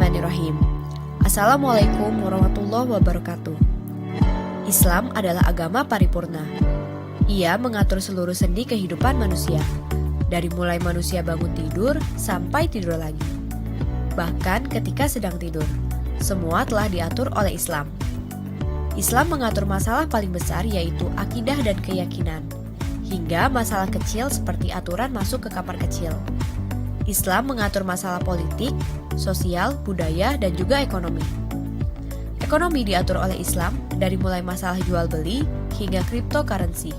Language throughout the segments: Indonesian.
Bismillahirrahmanirrahim. Assalamualaikum warahmatullahi wabarakatuh. Islam adalah agama paripurna. Ia mengatur seluruh sendi kehidupan manusia, dari mulai manusia bangun tidur sampai tidur lagi. Bahkan ketika sedang tidur, semua telah diatur oleh Islam. Islam mengatur masalah paling besar yaitu akidah dan keyakinan, hingga masalah kecil seperti aturan masuk ke kamar kecil. Islam mengatur masalah politik, sosial, budaya, dan juga ekonomi. Ekonomi diatur oleh Islam dari mulai masalah jual beli hingga cryptocurrency.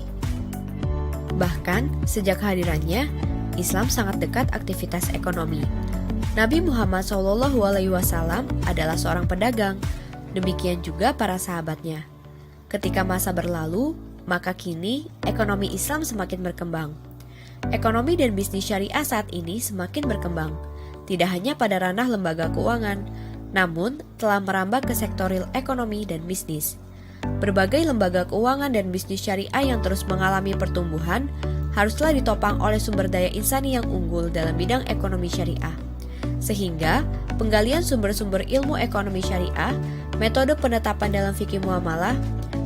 Bahkan sejak hadirannya, Islam sangat dekat aktivitas ekonomi. Nabi Muhammad SAW adalah seorang pedagang, demikian juga para sahabatnya. Ketika masa berlalu, maka kini ekonomi Islam semakin berkembang. Ekonomi dan bisnis syariah saat ini semakin berkembang, tidak hanya pada ranah lembaga keuangan, namun telah merambah ke sektor real ekonomi dan bisnis. Berbagai lembaga keuangan dan bisnis syariah yang terus mengalami pertumbuhan haruslah ditopang oleh sumber daya insani yang unggul dalam bidang ekonomi syariah. Sehingga penggalian sumber-sumber ilmu ekonomi syariah, metode penetapan dalam fikih muamalah,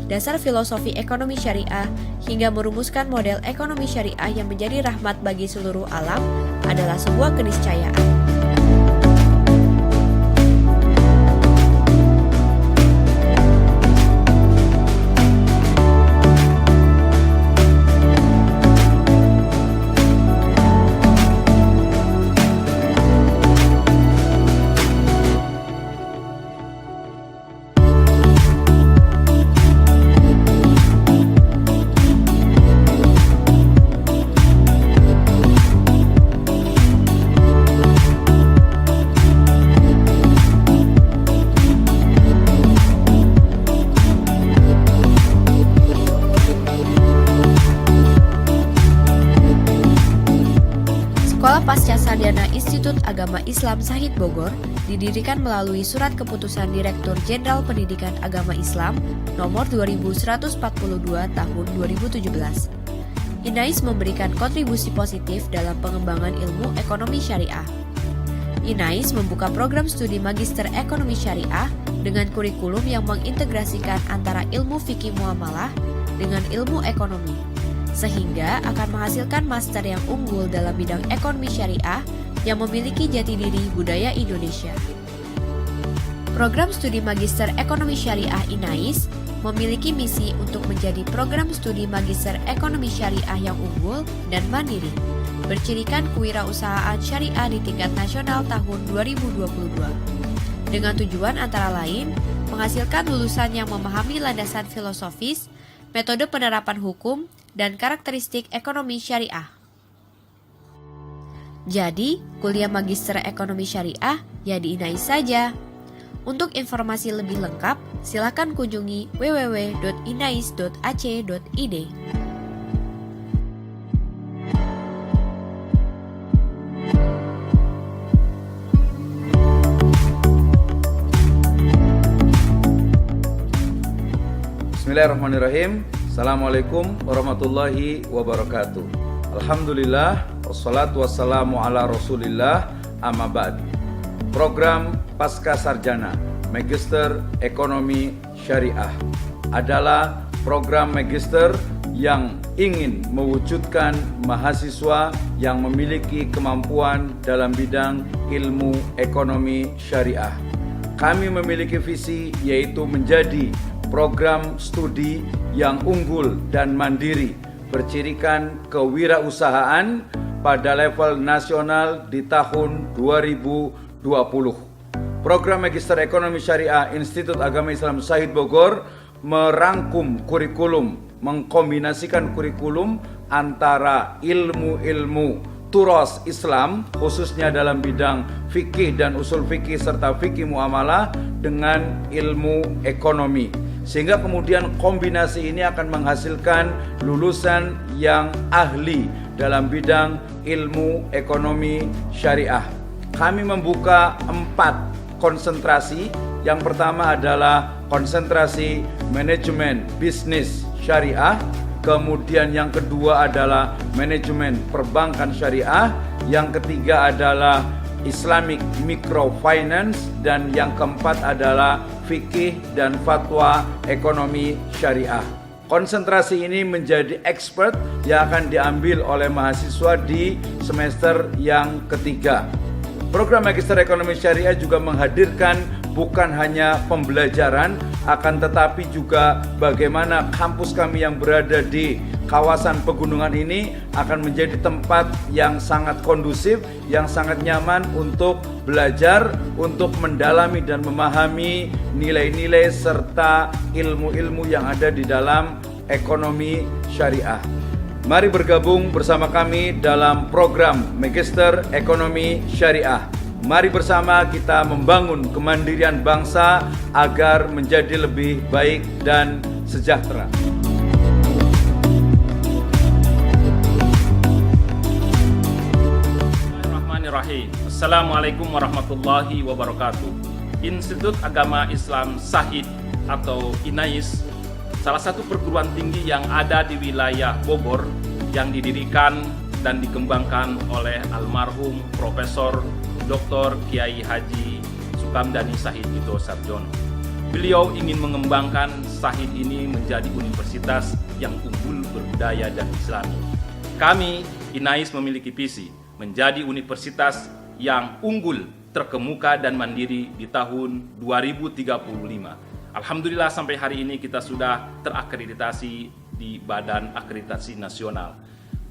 dasar filosofi ekonomi syariah, hingga merumuskan model ekonomi syariah yang menjadi rahmat bagi seluruh alam adalah sebuah keniscayaan. Sekolah Pasca Sarjana Institut Agama Islam Syahid Bogor didirikan melalui Surat Keputusan Direktur Jenderal Pendidikan Agama Islam nomor 2142 tahun 2017. INAIS memberikan kontribusi positif dalam pengembangan ilmu ekonomi syariah. INAIS membuka program studi Magister Ekonomi Syariah dengan kurikulum yang mengintegrasikan antara ilmu fikih muamalah dengan ilmu ekonomi, sehingga akan menghasilkan master yang unggul dalam bidang ekonomi syariah yang memiliki jati diri budaya Indonesia. Program studi Magister Ekonomi Syariah INAIS memiliki misi untuk menjadi program studi Magister Ekonomi Syariah yang unggul dan mandiri, bercirikan kewirausahaan syariah di tingkat nasional tahun 2022, dengan tujuan antara lain menghasilkan lulusan yang memahami landasan filosofis, metode penerapan hukum, dan karakteristik ekonomi syariah. Jadi, kuliah Magister Ekonomi Syariah ya di INAIS saja. Untuk informasi lebih lengkap, silakan kunjungi www.inais.ac.id. Bismillahirrahmanirrahim. Assalamualaikum warahmatullahi wabarakatuh. Alhamdulillah, wassalatu wassalamu ala rasulillah, amma ba'd. Program Pasca Sarjana Magister Ekonomi Syariah adalah program magister yang ingin mewujudkan mahasiswa yang memiliki kemampuan dalam bidang ilmu ekonomi syariah. Kami memiliki visi yaitu menjadi program studi yang unggul dan mandiri, bercirikan kewirausahaan pada level nasional di tahun 2020. Program Magister Ekonomi Syariah Institut Agama Islam Syahid Bogor merangkum kurikulum, mengkombinasikan kurikulum antara ilmu-ilmu turos Islam, khususnya dalam bidang fikih dan usul fikih serta fikih muamalah dengan ilmu ekonomi. Sehingga kemudian kombinasi ini akan menghasilkan lulusan yang ahli dalam bidang ilmu ekonomi syariah. Kami membuka 4 konsentrasi. Yang pertama adalah konsentrasi manajemen bisnis syariah. Kemudian yang kedua adalah manajemen perbankan syariah. Yang ketiga adalah Islamic Microfinance, dan yang keempat adalah fikih dan fatwa ekonomi syariah. Konsentrasi ini menjadi expert yang akan diambil oleh mahasiswa di semester yang ketiga. Program Magister Ekonomi Syariah juga menghadirkan bukan hanya pembelajaran, akan tetapi juga bagaimana kampus kami yang berada di kawasan pegunungan ini akan menjadi tempat yang sangat kondusif, yang sangat nyaman untuk belajar, untuk mendalami dan memahami nilai-nilai serta ilmu-ilmu yang ada di dalam ekonomi syariah. Mari bergabung bersama kami dalam program Magister Ekonomi Syariah. Mari bersama kita membangun kemandirian bangsa agar menjadi lebih baik dan sejahtera. Bismillahirrahmanirrahim. Assalamualaikum warahmatullahi wabarakatuh. Institut Agama Islam Syahid atau INAIS, salah satu perguruan tinggi yang ada di wilayah Bogor yang didirikan dan dikembangkan oleh almarhum Profesor Dr. Kiai Haji Sukamdhani Syahid Ito Sarjono. Beliau ingin mengembangkan Syahid ini menjadi universitas yang unggul berbudaya dan Islami. Kami, INAIS, memiliki visi menjadi universitas yang unggul, terkemuka dan mandiri di tahun 2035. Alhamdulillah sampai hari ini kita sudah terakreditasi di Badan Akreditasi Nasional.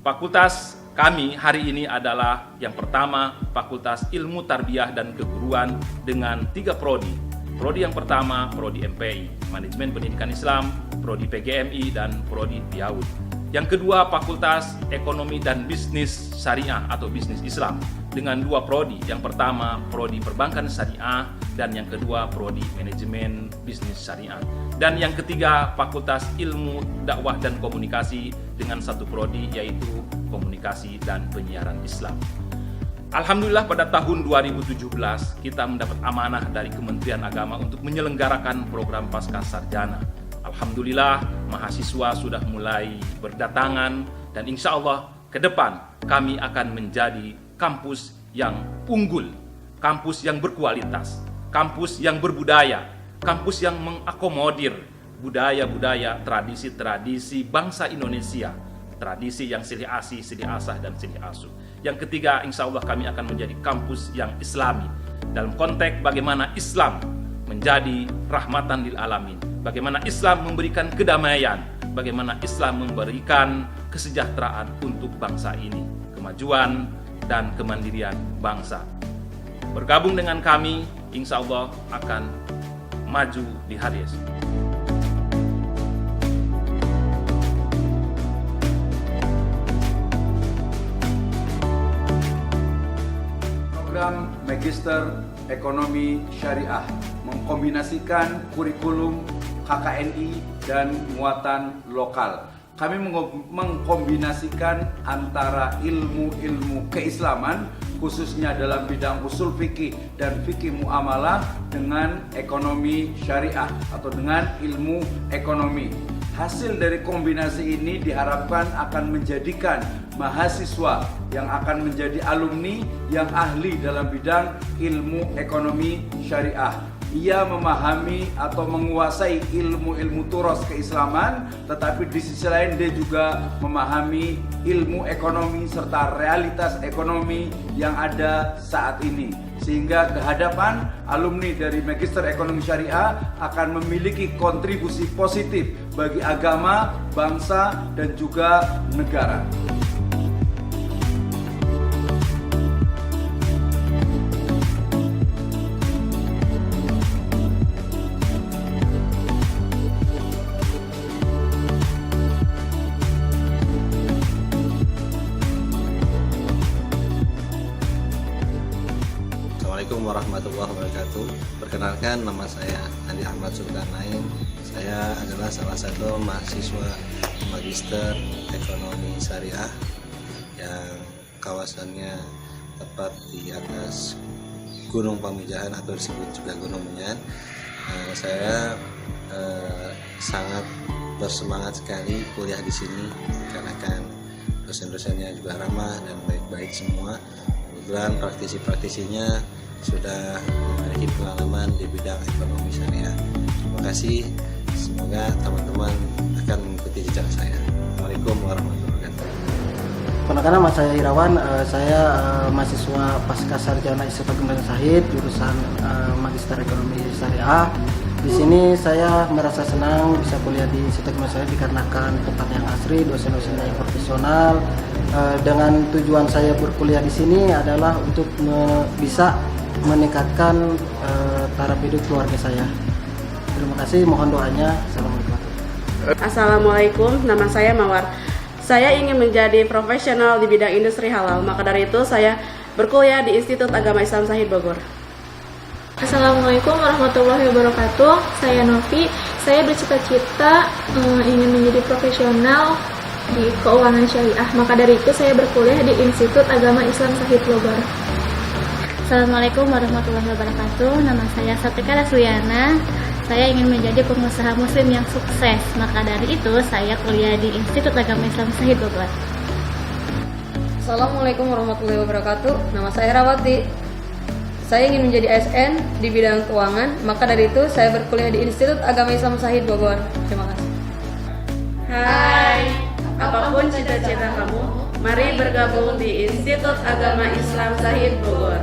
Fakultas kami hari ini adalah yang pertama Fakultas Ilmu Tarbiyah dan Keguruan dengan 3 prodi. Prodi yang pertama prodi MPI, Manajemen Pendidikan Islam, prodi PGMI dan prodi Piaud. Yang kedua Fakultas Ekonomi dan Bisnis Syariah atau Bisnis Islam dengan 2 prodi. Yang pertama prodi Perbankan Syariah dan yang kedua prodi Manajemen Bisnis Syariah. Dan yang ketiga Fakultas Ilmu Dakwah dan Komunikasi dengan 1 prodi yaitu Komunikasi dan Penyiaran Islam. Alhamdulillah pada tahun 2017 kita mendapat amanah dari Kementerian Agama untuk menyelenggarakan program Pasca Sarjana. Alhamdulillah mahasiswa sudah mulai berdatangan dan insya Allah ke depan kami akan menjadi kampus yang unggul, kampus yang berkualitas, kampus yang berbudaya, kampus yang mengakomodir budaya-budaya, tradisi-tradisi bangsa Indonesia, tradisi yang silih asih, silih asah, dan silih asuh. Yang ketiga, insya Allah kami akan menjadi kampus yang Islami dalam konteks bagaimana Islam menjadi rahmatan lil alamin, bagaimana Islam memberikan kedamaian, bagaimana Islam memberikan kesejahteraan untuk bangsa ini, kemajuan dan kemandirian bangsa. Bergabung dengan kami, insya Allah akan maju di hari esok. Program Magister Ekonomi Syariah mengkombinasikan kurikulum KKNI dan muatan lokal. Kami mengkombinasikan antara ilmu-ilmu keislaman khususnya dalam bidang usul fikih dan fikih muamalah dengan ekonomi syariah atau dengan ilmu ekonomi. Hasil dari kombinasi ini diharapkan akan menjadikan mahasiswa yang akan menjadi alumni yang ahli dalam bidang ilmu ekonomi syariah. Ia memahami atau menguasai ilmu-ilmu turos keislaman, tetapi di sisi lain dia juga memahami ilmu ekonomi serta realitas ekonomi yang ada saat ini. Sehingga kehadapan alumni dari Magister Ekonomi Syariah akan memiliki kontribusi positif bagi agama, bangsa, dan juga negara. Assalamualaikum warahmatullahi wabarakatuh. Perkenalkan, nama saya Andi Ahmad Zulkarnain. Saya adalah salah satu mahasiswa Magister Ekonomi Syariah yang kawasannya tepat di atas Gunung Pamijahan atau disebut juga Gunung Menyan. Saya sangat bersemangat sekali kuliah di sini karena kan dosen-dosennya juga ramah dan baik-baik semua. kebetulan praktisi-praktisinya sudah memiliki pengalaman di bidang ekonomi syariah. Terima kasih, semoga teman-teman akan mengikuti jejak saya. Assalamualaikum warahmatullahi wabarakatuh. Perkenalkan, nama saya Irawan, saya mahasiswa Pasca Sarjana Institut Agama Syahid, jurusan Magister Ekonomi Syariah. Di sini saya merasa senang bisa kuliah di Institut Agama Syahid dikarenakan tempat yang asri, dosen-dosennya yang profesional. Dengan tujuan saya berkuliah di sini adalah untuk bisa meningkatkan taraf hidup keluarga saya. Terima kasih, mohon doanya. Assalamualaikum. Assalamualaikum, nama saya Mawar. Saya ingin menjadi profesional di bidang industri halal, maka dari itu saya berkuliah di Institut Agama Islam Syahid Bogor. Assalamualaikum warahmatullahi wabarakatuh. Saya Novi. Saya bercita-cita ingin menjadi profesional di keuangan syariah. Maka dari itu saya berkuliah di Institut Agama Islam Syahid Bogor. Assalamualaikum warahmatullahi wabarakatuh. Nama saya Satrika Rasuyana. Saya ingin menjadi pengusaha muslim yang sukses. Maka dari itu saya kuliah di Institut Agama Islam Syahid Bogor. Assalamualaikum warahmatullahi wabarakatuh. Nama saya Rawati. Saya ingin menjadi ASN di bidang keuangan. Maka dari itu saya berkuliah di Institut Agama Islam Syahid Bogor. Terima kasih. Hai, apapun cita-cita kamu, mari bergabung di Institut Agama Islam Syahid Bogor.